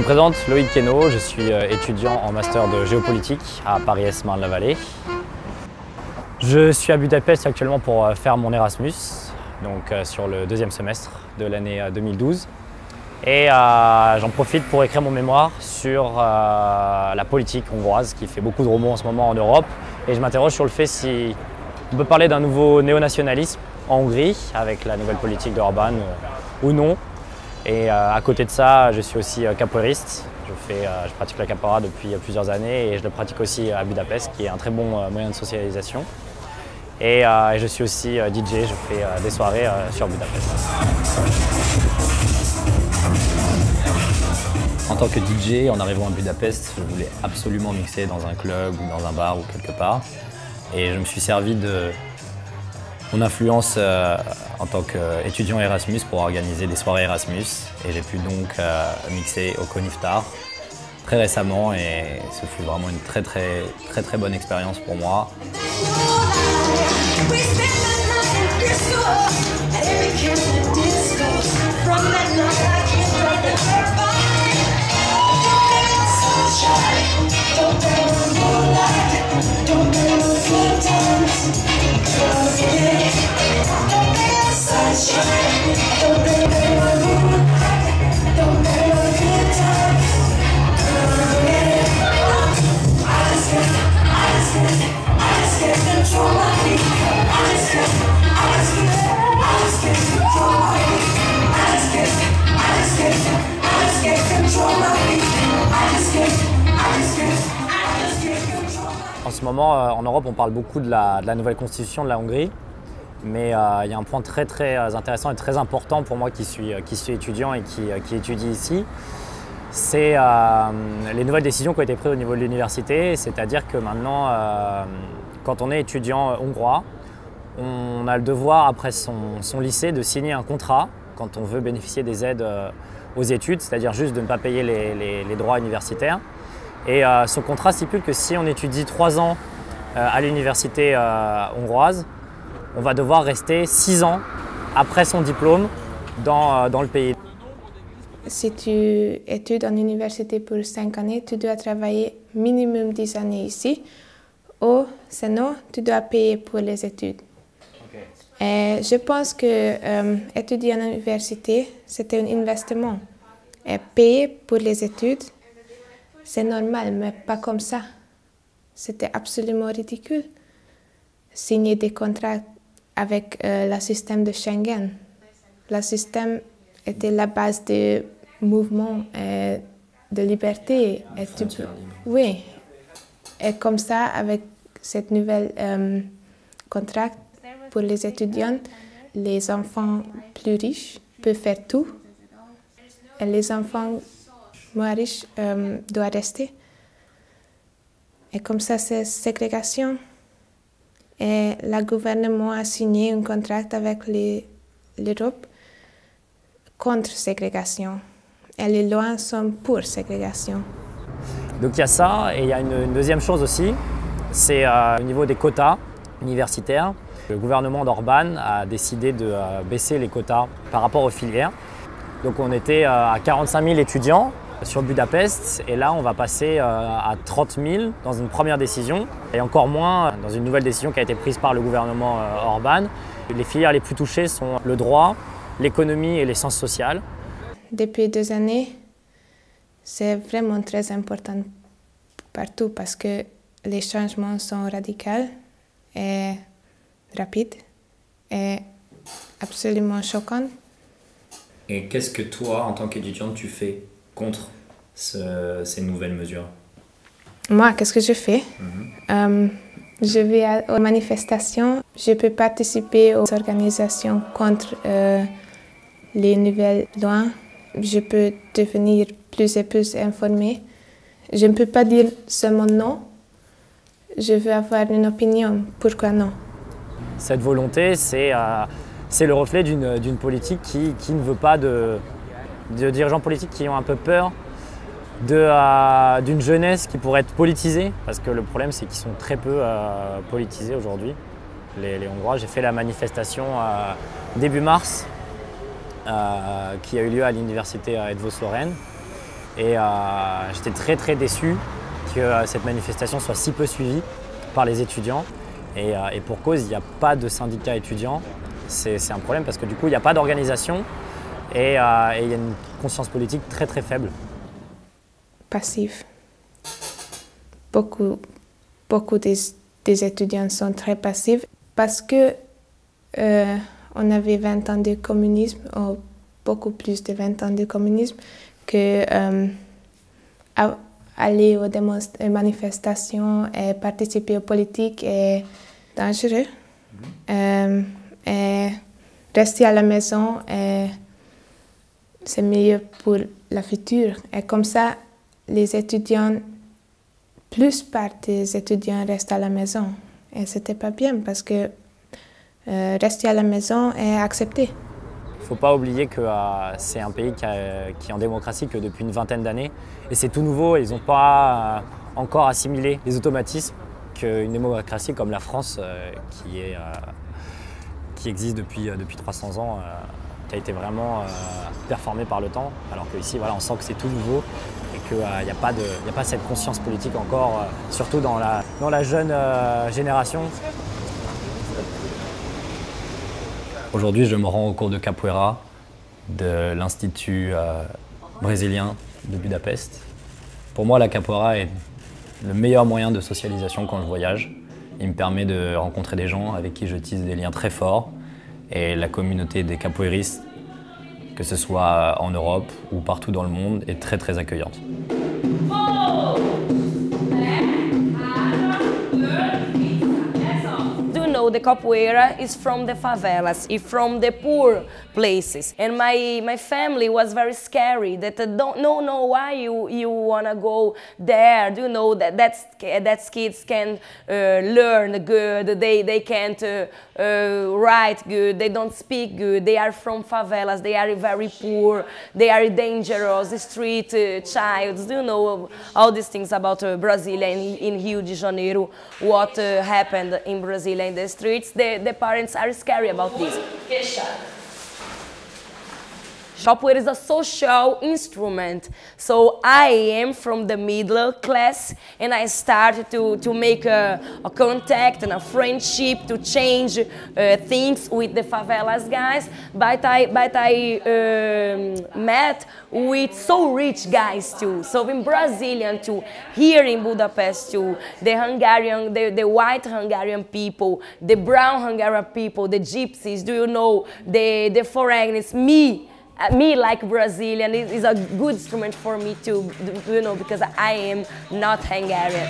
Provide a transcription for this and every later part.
me présente, Loïc Queneau, je suis étudiant en master de géopolitique à Paris-Est Marne-la-Vallée. Je suis à Budapest actuellement pour faire mon Erasmus, donc sur le deuxième semestre de l'année 2012. Et j'en profite pour écrire mon mémoire sur la politique hongroise qui fait beaucoup de remous en ce moment en Europe. Et je m'interroge sur le fait si on peut parler d'un nouveau néonationalisme en Hongrie avec la nouvelle politique d'Orbán ou non. Et à côté de ça, je suis aussi capoeiriste. Je pratique la capoeira depuis plusieurs années et je le pratique aussi à Budapest, qui est un très bon moyen de socialisation. Et je suis aussi DJ, je fais des soirées sur Budapest. En tant que DJ, en arrivant à Budapest, je voulais absolument mixer dans un club ou dans un bar ou quelque part. Et je me suis servi de mon influence en tant qu'étudiant Erasmus pour organiser des soirées Erasmus. Et j'ai pu donc mixer au Koniftar très récemment et ce fut vraiment une très bonne expérience pour moi. En ce moment, en Europe, on parle beaucoup de la nouvelle constitution de la Hongrie, mais il y a un point très intéressant et très important pour moi qui suis étudiant et qui étudie ici. C'est les nouvelles décisions qui ont été prises au niveau de l'université, c'est-à-dire que maintenant, quand on est étudiant hongrois, on a le devoir, après son lycée, de signer un contrat quand on veut bénéficier des aides aux études, c'est-à-dire juste de ne pas payer les droits universitaires. Et ce contrat stipule que si on étudie 3 ans à l'université hongroise, on va devoir rester 6 ans après son diplôme dans le pays. Si tu étudies en université pour 5 années, tu dois travailler minimum 10 années ici, ou sinon tu dois payer pour les études. Okay. Et je pense que étudier en université, c'était un investissement. Et payer pour les études, c'est normal, mais pas comme ça. C'était absolument ridicule. Signer des contrats avec le système de Schengen. Le système était la base du mouvement et de liberté. Oui. Et comme ça, avec cette nouvelle contrat pour les étudiants, les enfants plus riches peuvent faire tout. Et les enfants moins riches doivent rester. Et comme ça, c'est ségrégation. Et le gouvernement a signé un contrat avec l'Europe contre ségrégation. Et les lois sont pour ségrégation. Donc il y a ça, et il y a une deuxième chose aussi, c'est au niveau des quotas universitaires. Le gouvernement d'Orbán a décidé de baisser les quotas par rapport aux filières. Donc on était à 45 000 étudiants sur Budapest et là on va passer à 30 000 dans une première décision et encore moins dans une nouvelle décision qui a été prise par le gouvernement Orbán. Les filières les plus touchées sont le droit, l'économie et les sciences sociales. Depuis 2 années, c'est vraiment très important partout parce que les changements sont radicaux et rapides et absolument choquants. Et qu'est-ce que toi, en tant qu'étudiante, tu fais contre ces nouvelles mesures? Moi, qu'est-ce que je fais? Je vais aux manifestations, je peux participer aux organisations contre les nouvelles lois, je peux devenir plus et plus informée. Je ne peux pas dire seulement non, je veux avoir une opinion, pourquoi non? Cette volonté, c'est le reflet d'une politique qui ne veut pas de dirigeants politiques qui ont un peu peur d'une jeunesse qui pourrait être politisée, parce que le problème c'est qu'ils sont très peu politisés aujourd'hui, les Hongrois. J'ai fait la manifestation début mars qui a eu lieu à l'université Eötvös-Loránd Et j'étais très déçu que cette manifestation soit si peu suivie par les étudiants. Et pour cause, il n'y a pas de syndicat étudiant. C'est un problème parce que du coup, il n'y a pas d'organisation et il y a une conscience politique très faible. Passif. Beaucoup des étudiants sont très passifs parce que on avait 20 ans de communisme, ou beaucoup plus de 20 ans de communisme, que aller aux manifestations et participer aux politiques est dangereux. Et rester à la maison, c'est mieux pour le futur. Et comme ça, les étudiants, plus part des étudiants restent à la maison. Et c'était pas bien parce que rester à la maison est accepté. Il ne faut pas oublier que c'est un pays qui est en démocratie que depuis une vingtaine d'années. Et c'est tout nouveau, ils n'ont pas encore assimilé les automatismes qu'une démocratie comme la France, qui existe depuis 300 ans, qui a été vraiment performée par le temps. Alors qu'ici, voilà, on sent que c'est tout nouveau et qu'il n'y a pas cette conscience politique encore, surtout dans la jeune génération. Aujourd'hui, je me rends au cours de capoeira de l'Institut brésilien de Budapest. Pour moi, la capoeira est le meilleur moyen de socialisation quand je voyage. Il me permet de rencontrer des gens avec qui je tisse des liens très forts. Et la communauté des capoeiristes, que ce soit en Europe ou partout dans le monde, est très accueillante. The capoeira is from the favelas, it's from the poor places, and my family was very scary that don't know why you wanna go there. Do you know that kids can learn good, they can't write good, they don't speak good, they are from favelas, they are very poor, they are dangerous, street childs. Do you know all these things about Brasilia in Rio de Janeiro, what happened in Brasilia in the streets? The parents are scary about this. Capoeira is a social instrument, so I am from the middle class and I started to make a contact and a friendship to change things with the favelas guys, but I met with so rich guys too, so in Brazilian too, here in Budapest too, the Hungarian, the white Hungarian people, the brown Hungarian people, the gypsies, do you know, the foreigners, me like Brazilian is a good instrument for me too, you know, because I am not Hungarian.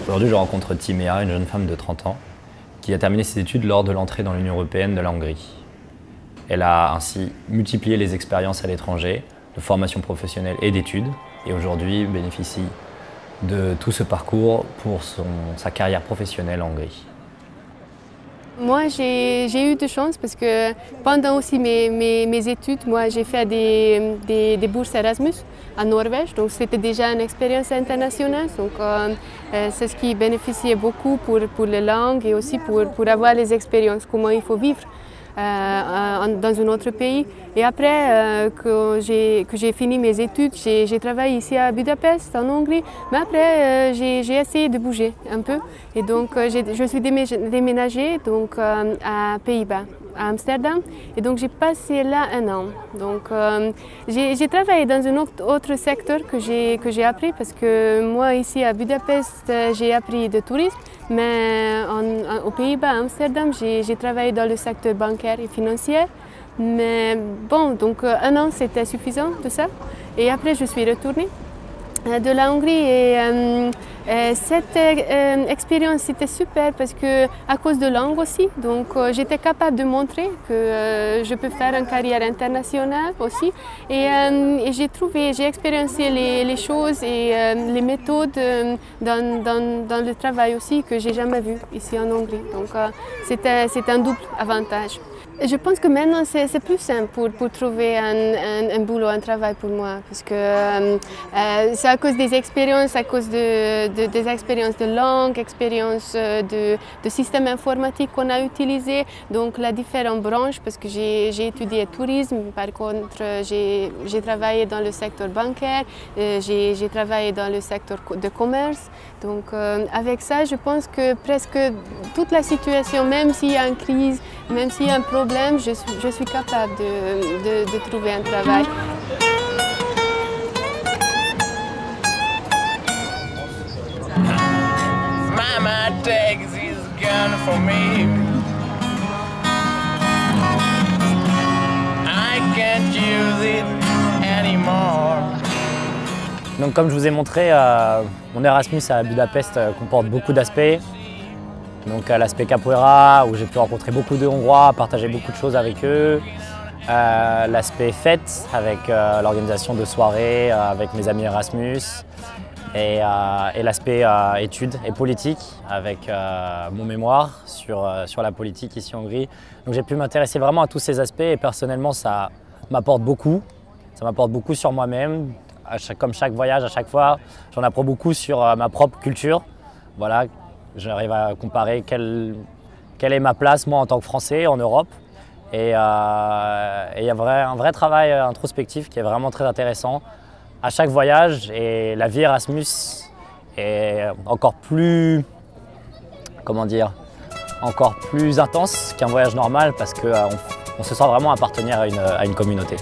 Aujourd'hui, je rencontre Timéa, une jeune femme de 30 ans, qui a terminé ses études lors de l'entrée dans l'Union européenne de la Hongrie. Elle a ainsi multiplié les expériences à l'étranger, de formation professionnelle et d'études, et aujourd'hui bénéficie de tout ce parcours pour sa carrière professionnelle en Hongrie. Moi, j'ai eu de chance parce que pendant aussi mes études, moi j'ai fait des bourses Erasmus en Norvège, donc c'était déjà une expérience internationale. Donc c'est ce qui bénéficiait beaucoup pour les langues et aussi pour avoir les expériences, comment il faut vivre dans un autre pays. Et après que j'ai fini mes études, j'ai travaillé ici à Budapest, en Hongrie, mais après j'ai essayé de bouger un peu. Et donc je suis déménagée donc, à Pays-Bas, à Amsterdam, et donc j'ai passé là 1 an. Donc j'ai travaillé dans un autre secteur que j'ai appris, parce que moi ici à Budapest j'ai appris le tourisme, mais aux Pays-Bas, à Amsterdam, j'ai travaillé dans le secteur bancaire et financier. Mais bon, donc 1 an c'était suffisant de ça. Et après je suis retournée de la Hongrie Cette expérience était super parce que à cause de langue aussi, donc j'étais capable de montrer que je peux faire une carrière internationale aussi. Et j'ai expériencé les choses et les méthodes dans le travail aussi que j'ai jamais vu ici en Hongrie. Donc c'est un double avantage. Je pense que maintenant c'est plus simple pour trouver un boulot, un travail pour moi, parce que c'est à cause des expériences, à cause des expériences de langue, expériences de système informatique qu'on a utilisé, donc la différentes branches, parce que j'ai étudié tourisme, par contre j'ai travaillé dans le secteur bancaire, j'ai travaillé dans le secteur de commerce, donc avec ça je pense que presque toute la situation, même s'il y a une crise, même s'il y a un problème, je suis capable de trouver un travail. Mama takes his gun for me. I can't use it anymore. Donc comme je vous ai montré, mon Erasmus à Budapest comporte beaucoup d'aspects. Donc l'aspect capoeira, où j'ai pu rencontrer beaucoup de Hongrois, partager beaucoup de choses avec eux. L'aspect fête, avec l'organisation de soirées avec mes amis Erasmus. Et l'aspect études et politique, avec mon mémoire sur la politique ici en Hongrie. Donc j'ai pu m'intéresser vraiment à tous ces aspects et personnellement ça m'apporte beaucoup. Ça m'apporte beaucoup sur moi-même. Comme chaque voyage, à chaque fois, j'en apprends beaucoup sur ma propre culture. Voilà. J'arrive à comparer quelle est ma place, moi, en tant que Français, en Europe. Et il y a un vrai travail introspectif qui est vraiment très intéressant à chaque voyage. Et la vie Erasmus est encore plus, encore plus intense qu'un voyage normal parce qu'on se sent vraiment appartenir à une communauté.